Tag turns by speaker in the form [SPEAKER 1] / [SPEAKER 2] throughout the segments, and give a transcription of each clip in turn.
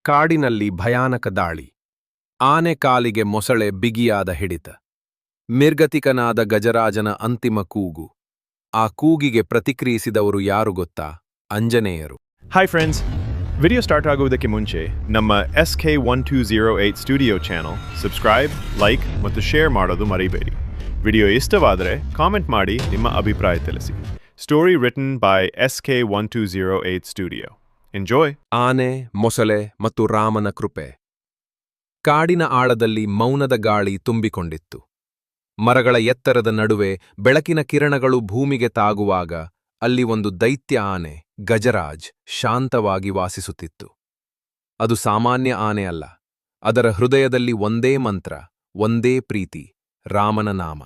[SPEAKER 1] ಕಾಡಿನಲ್ಲಿ ಭಯಾನಕ ದಾಳಿ. ಆನೆ ಕಾಲಿಗೆ ಮೊಸಳೆ ಬಿಗಿಯಾದ ಹಿಡಿತ. ನಿರ್ಗತಿಕನಾದ ಗಜರಾಜನ ಅಂತಿಮ ಕೂಗು. ಆ ಕೂಗಿಗೆ ಪ್ರತಿಕ್ರಿಯಿಸಿದವರು ಯಾರು ಗೊತ್ತಾ? ಅಂಜನೇಯರು.
[SPEAKER 2] Hi friends! Video start ಆಗುವುದಕ್ಕೆ ಮುಂಚೆ ನಮ್ಮ SK1208 studio channel subscribe, like ಮತ್ತು ಶೇರ್ ಮಾಡೋದು ಮರಿಬೇಡಿ. ವಿಡಿಯೋ ಇಷ್ಟವಾದರೆ ಕಾಮೆಂಟ್ ಮಾಡಿ ನಿಮ್ಮ ಅಭಿಪ್ರಾಯ ತಿಳಿಸಿ. Story written by SK1208 studio. Enjoy!
[SPEAKER 1] ಆನೆ, ಮೊಸಳೆ ಮತ್ತು ರಾಮನ ಕೃಪೆ. ಕಾಡಿನ ಆಳದಲ್ಲಿ ಮೌನದ ಗಾಳಿ ತುಂಬಿಕೊಂಡಿತ್ತು. ಮರಗಳ ಎತ್ತರದ ನಡುವೆ ಬೆಳಕಿನ ಕಿರಣಗಳು ಭೂಮಿಗೆ ತಾಗುವಾಗ ಅಲ್ಲಿ ಒಂದು ದೈತ್ಯ ಆನೆ, ಗಜರಾಜ್, ಶಾಂತವಾಗಿ ವಾಸಿಸುತ್ತಿತ್ತು. ಅದು ಸಾಮಾನ್ಯ ಆನೆ ಅಲ್ಲ. ಅದರ ಹೃದಯದಲ್ಲಿ ಒಂದೇ ಮಂತ್ರ, ಒಂದೇ ಪ್ರೀತಿ, ರಾಮನ ನಾಮ.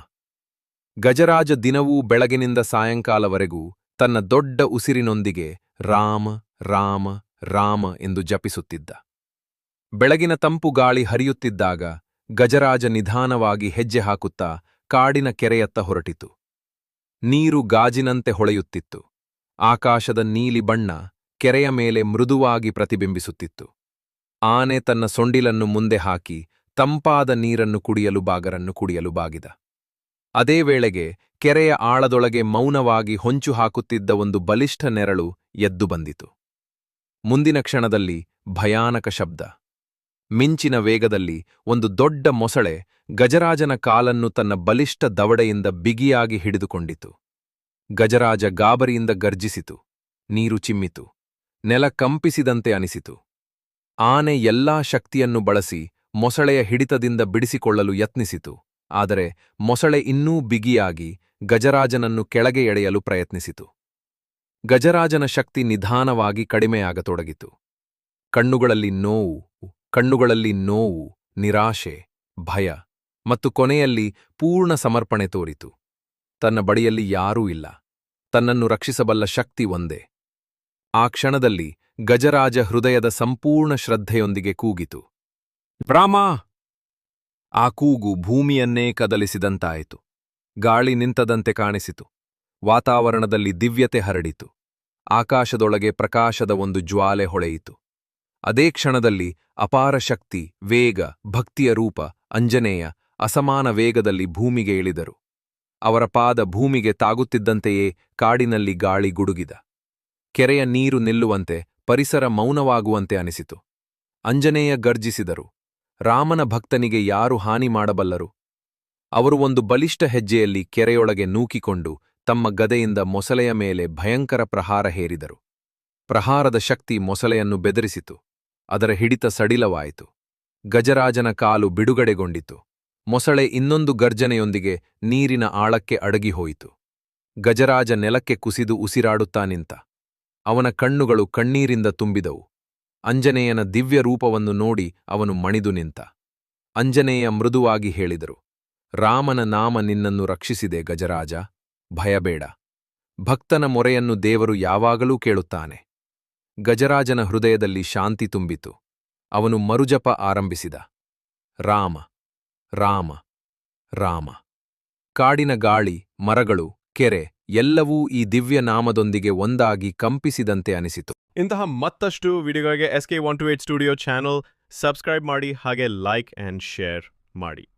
[SPEAKER 1] ಗಜರಾಜ ದಿನವೂ ಬೆಳಗಿನಿಂದ ಸಾಯಂಕಾಲವರೆಗೂ ತನ್ನ ದೊಡ್ಡ ಉಸಿರಿನೊಂದಿಗೆ ರಾಮ ರಾಮ ರಾಮ ಎಂದು ಜಪಿಸುತ್ತಿದ್ದ. ಬೆಳಗಿನ ತಂಪು ಗಾಳಿ ಹರಿಯುತ್ತಿದ್ದಾಗ ಗಜರಾಜ ನಿಧಾನವಾಗಿ ಹೆಜ್ಜೆ ಹಾಕುತ್ತಾ ಕಾಡಿನ ಕೆರೆಯತ್ತ ಹೊರಟಿತು. ನೀರು ಗಾಜಿನಂತೆ ಹೊಳೆಯುತ್ತಿತ್ತು. ಆಕಾಶದ ನೀಲಿ ಬಣ್ಣ ಕೆರೆಯ ಮೇಲೆ ಮೃದುವಾಗಿ ಪ್ರತಿಬಿಂಬಿಸುತ್ತಿತ್ತು. ಆನೆ ತನ್ನ ಸೊಂಡಿಲನ್ನು ಮುಂದೆ ಹಾಕಿ ತಂಪಾದ ನೀರನ್ನು ಕುಡಿಯಲು ಬಾಗಿದ. ಅದೇ ವೇಳೆಗೆ ಕೆರೆಯ ಆಳದೊಳಗೆ ಮೌನವಾಗಿ ಹೊಂಚು ಹಾಕುತ್ತಿದ್ದ ಒಂದು ಬಲಿಷ್ಠ ನೆರಳು ಎದ್ದು ಬಂದಿತು. ಮುಂದಿನ ಕ್ಷಣದಲ್ಲಿ ಭಯಾನಕ ಶಬ್ದ. ಮಿಂಚಿನ ವೇಗದಲ್ಲಿ ಒಂದು ದೊಡ್ಡ ಮೊಸಳೆ ಗಜರಾಜನ ಕಾಲನ್ನು ತನ್ನ ಬಲಿಷ್ಠ ದವಡೆಯಿಂದ ಬಿಗಿಯಾಗಿ ಹಿಡಿದುಕೊಂಡಿತು. ಗಜರಾಜ ಗಾಬರಿಯಿಂದ ಗರ್ಜಿಸಿತು. ನೀರು ಚಿಮ್ಮಿತು. ನೆಲ ಕಂಪಿಸಿದಂತೆ ಅನಿಸಿತು. ಆನೆ ಎಲ್ಲಾ ಶಕ್ತಿಯನ್ನು ಬಳಸಿ ಮೊಸಳೆಯ ಹಿಡಿತದಿಂದ ಬಿಡಿಸಿಕೊಳ್ಳಲು ಯತ್ನಿಸಿತು. ಆದರೆ ಮೊಸಳೆ ಇನ್ನೂ ಬಿಗಿಯಾಗಿ ಗಜರಾಜನನ್ನು ಕೆಳಗೆ ಎಳೆಯಲು ಪ್ರಯತ್ನಿಸಿತು. ಗಜರಾಜನ ಶಕ್ತಿ ನಿಧಾನವಾಗಿ ಕಡಿಮೆಯಾಗತೊಡಗಿತು. ಕಣ್ಣುಗಳಲ್ಲಿ ನೋವು, ನಿರಾಶೆ, ಭಯ ಮತ್ತು ಕೊನೆಯಲ್ಲಿ ಪೂರ್ಣ ಸಮರ್ಪಣೆ ತೋರಿತು. ತನ್ನ ಬಳಿಯಲ್ಲಿ ಯಾರೂ ಇಲ್ಲ. ತನ್ನನ್ನು ರಕ್ಷಿಸಬಲ್ಲ ಶಕ್ತಿ ಒಂದೇ. ಆ ಕ್ಷಣದಲ್ಲಿ ಗಜರಾಜ ಹೃದಯದ ಸಂಪೂರ್ಣ ಶ್ರದ್ಧೆಯೊಂದಿಗೆ ಕೂಗಿತು, ರಾಮ! ಆ ಕೂಗು ಭೂಮಿಯನ್ನೇ ಕದಲಿಸಿದಂತಾಯಿತು. ಗಾಳಿ ನಿಂತದಂತೆ ಕಾಣಿಸಿತು. ವಾತಾವರಣದಲ್ಲಿ ದಿವ್ಯತೆ ಹರಡಿತು. ಆಕಾಶದೊಳಗೆ ಪ್ರಕಾಶದ ಒಂದು ಜ್ವಾಲೆ ಹೊಳೆಯಿತು. ಅದೇ ಕ್ಷಣದಲ್ಲಿ ಅಪಾರ ಶಕ್ತಿ, ವೇಗ, ಭಕ್ತಿಯ ರೂಪ ಅಂಜನೇಯ ಅಸಮಾನ ವೇಗದಲ್ಲಿ ಭೂಮಿಗೆ ಇಳಿದರು. ಅವರ ಪಾದ ಭೂಮಿಗೆ ತಾಗುತ್ತಿದ್ದಂತೆಯೇ ಕಾಡಿನಲ್ಲಿ ಗಾಳಿ ಗುಡುಗಿದ. ಕೆರೆಯ ನೀರು ನಿಲ್ಲುವಂತೆ, ಪರಿಸರ ಮೌನವಾಗುವಂತೆ ಅನಿಸಿತು. ಅಂಜನೇಯ ಗರ್ಜಿಸಿದರು, ರಾಮನ ಭಕ್ತನಿಗೆ ಯಾರು ಹಾನಿ ಮಾಡಬಲ್ಲರು? ಅವರು ಒಂದು ಬಲಿಷ್ಠ ಹೆಜ್ಜೆಯಲ್ಲಿ ಕೆರೆಯೊಳಗೆ ನೂಕಿಕೊಂಡು ತಮ್ಮ ಗದೆಯಿಂದ ಮೊಸಳೆಯ ಮೇಲೆ ಭಯಂಕರ ಪ್ರಹಾರ ಹೇರಿದರು. ಪ್ರಹಾರದ ಶಕ್ತಿ ಮೊಸಳೆಯನ್ನು ಬೆದರಿಸಿತು. ಅದರ ಹಿಡಿತ ಸಡಿಲವಾಯಿತು. ಗಜರಾಜನ ಕಾಲು ಬಿಡುಗಡೆಗೊಂಡಿತು. ಮೊಸಳೆ ಇನ್ನೊಂದು ಗರ್ಜನೆಯೊಂದಿಗೆ ನೀರಿನ ಆಳಕ್ಕೆ ಅಡಗಿಹೋಯಿತು. ಗಜರಾಜ ನೆಲಕ್ಕೆ ಕುಸಿದು ಉಸಿರಾಡುತ್ತಾ ನಿಂತ. ಅವನ ಕಣ್ಣುಗಳು ಕಣ್ಣೀರಿಂದ ತುಂಬಿದವು. ಅಂಜನೇಯನ ದಿವ್ಯ ರೂಪವನ್ನು ನೋಡಿ ಅವನು ಮಣಿದು ನಿಂತ. ಅಂಜನೇಯ ಮೃದುವಾಗಿ ಹೇಳಿದರು, ರಾಮನ ನಾಮ ನಿನ್ನನ್ನು ರಕ್ಷಿಸಿದೆ ಗಜರಾಜ, ಭಯಬೇಡ. ಭಕ್ತನ ಮೊರೆಯನ್ನು ದೇವರು ಯಾವಾಗಲೂ ಕೇಳುತ್ತಾನೆ. ಗಜರಾಜನ ಹೃದಯದಲ್ಲಿ ಶಾಂತಿ ತುಂಬಿತು. ಅವನು ಮರುಜಪ ಆರಂಭಿಸಿದ, ರಾಮ ರಾಮ ರಾಮ. ಕಾಡಿನ ಗಾಳಿ, ಮರಗಳು, ಕೆರೆ ಎಲ್ಲವೂ ಈ ದಿವ್ಯ ನಾಮದೊಂದಿಗೆ ಒಂದಾಗಿ ಕಂಪಿಸಿದಂತೆ ಅನಿಸಿತು.
[SPEAKER 2] ಇಂತಹ ಮತ್ತಷ್ಟು ವಿಡಿಯೋಗಳಿಗೆ SK128 ಸ್ಟುಡಿಯೋ ಚಾನಲ್ ಸಬ್ಸ್ಕ್ರೈಬ್ ಮಾಡಿ, ಹಾಗೆ ಲೈಕ್ ಆ್ಯಂಡ್ ಶೇರ್ ಮಾಡಿ.